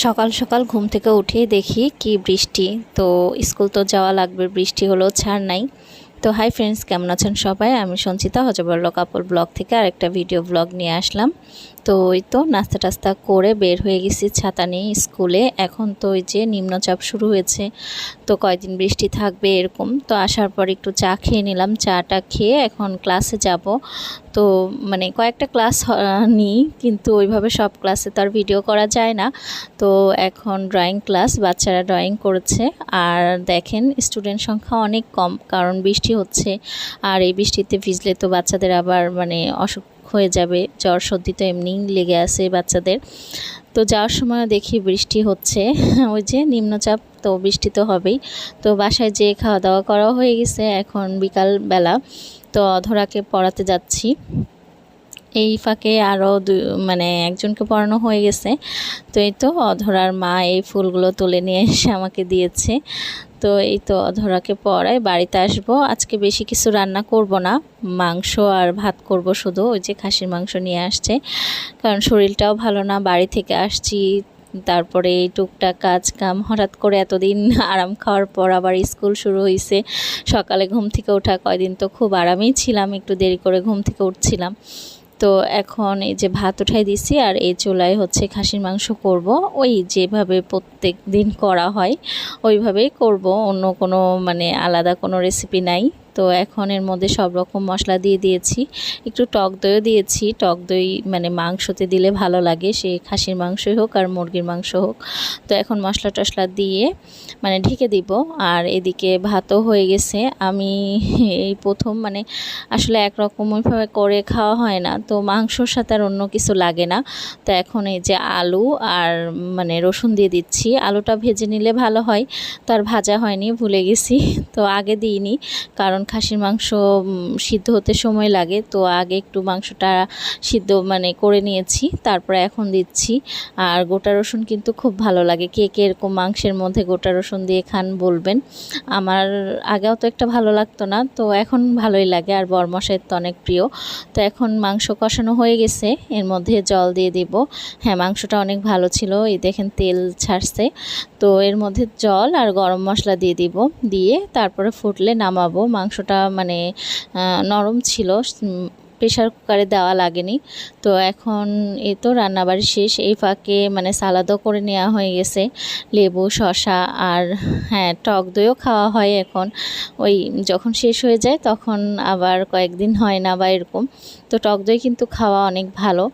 সকাল সকাল ঘুম থেকে উঠে দেখি কি বৃষ্টি। তো স্কুল তো যাওয়া লাগবে, বৃষ্টি হলো ছাড় নাই। তো হাই ফ্রেন্ডস, কেমন আছেন সবাই? আমি সঞ্চিতা হজবরল কাপড় ব্লগ থেকে আরেকটা ভিডিও ব্লগ নিয়ে আসলাম। তো ওই তো নাস্তা টাস্তা করে বের হয়ে গেছি ছাতা নিয়ে স্কুলে। এখন তো ওই যে নিম্নচাপ শুরু হয়েছে, তো কয়দিন বৃষ্টি থাকবে এরকম। তো আসার পর একটু চা খেয়ে নিলাম, চাটা খেয়ে এখন ক্লাসে যাব। তো মানে কয়েকটা ক্লাস নিই, কিন্তু ওইভাবে সব ক্লাসে তো আর ভিডিও করা যায় না। তো এখন ড্রয়িং ক্লাস, বাচ্চারা ড্রয়িং করেছে। আর দেখেন স্টুডেন্ট সংখ্যা অনেক কম, কারণ বৃষ্টি হচ্ছে। আর এই বৃষ্টিতে ভিজলে তো বাচ্চাদের আবার মানে অসুখ হয়ে যাবে, জ্বর সর্দি তো এমনিই লেগে আছে বাচ্চাদের। তো যাওয়ার সময় দেখি বৃষ্টি হচ্ছে, ওই যে নিম্নচাপ, তো বৃষ্টি তো হবেই। তো বাসায় যেয়ে খাওয়া দাওয়া করা হয়ে গেছে, এখন বিকাল বেলা। তো অধরাকে পড়াতে যাচ্ছি। এই ফাঁকে আরও মানে একজনকে পড়ানো হয়ে গেছে। তো এই তো অধরার মা এই ফুলগুলো তুলে নিয়ে এসে আমাকে দিয়েছে। তো এই তো অধরাকে পড়ায় বাড়িতে আসবো। আজকে বেশি কিছু রান্না করব না, মাংস আর ভাত করব শুধু। ওই যে খাসির মাংস নিয়ে আসছে, কারণ শরীরটাও ভালো না, বাড়ি থেকে আসছি। তারপরে এই টুকটাক কাজ কাম, হঠাৎ করে এতদিন আরাম খাওয়ার পর আবার স্কুল শুরু হয়েছে। সকালে ঘুম থেকে ওঠা, কয়দিন তো খুব আরামেই ছিলাম, একটু দেরি করে ঘুম থেকে উঠছিলাম। তো এখন এই যে ভাত উঠাই দিছি, আর এই চুলায় হচ্ছে খাসির মাংস করব। ওই যেভাবে প্রত্যেক দিন করা হয় ওইভাবেই করব, অন্য কোনো মানে আলাদা কোনো রেসিপি নাই। তো এখন এর মধ্যে সব রকম মশলা দিয়ে দিয়েছি, একটু টক দইও দিয়েছি। টক দই মানে মাংসতে দিলে ভালো লাগে, সে খাসির মাংসই হোক আর মুরগির মাংস হোক। তো এখন মশলা টশলা দিয়ে মানে ঢেকে দিব। আর এদিকে ভাতও হয়ে গেছে। আমি এই প্রথম মানে আসলে একরকম ওইভাবে করে খাওয়া হয় না, তো মাংসর সাথে আর অন্য কিছু লাগে না। তো এখন এই যে আলু আর মানে রসুন দিয়ে দিচ্ছি। আলুটা ভেজে নিলে ভালো হয়, তো আর ভাজা হয়নি, ভুলে গেছি। তো আগে দিইনি, কারণ খাসির মাংস সিদ্ধ হতে সময় লাগে। তো আগে একটু মাংসটা সিদ্ধ মানে করে নিয়েছি, তারপরে এখন দিচ্ছি। আর গোটা রসুন কিন্তু খুব ভালো লাগে, কে কে এরকম মাংসের মধ্যে গোটা রসুন দিয়ে খান বলবেন। আমার আগেও তো একটা ভালো লাগতো না, তো এখন ভালোই লাগে, আর বরমশাইয়ের তো অনেক প্রিয়। তো এখন মাংস কষানো হয়ে গেছে, এর মধ্যে জল দিয়ে দিব। হ্যাঁ, মাংসটা অনেক ভালো ছিল, এই দেখেন তেল ছাড়ছে। তো এর মধ্যে জল আর গরম মশলা দিয়ে দিব, দিয়ে তারপরে ফুটলে নামাবো। মাংসটা মানে নরম ছিল, প্রেশার কুকারে দেওয়া লাগেনি। তো এখন এই তো রান্নাবাড়ি শেষ। এই ফাঁকে মানে সালাদও করে নেওয়া হয়ে গেছে, লেবু শসা আর হ্যাঁ টক দইও খাওয়া হয় এখন। ওই যখন শেষ হয়ে যায় তখন আবার কয়েকদিন হয় না বা এরকম। তো টক দই কিন্তু খাওয়া অনেক ভালো।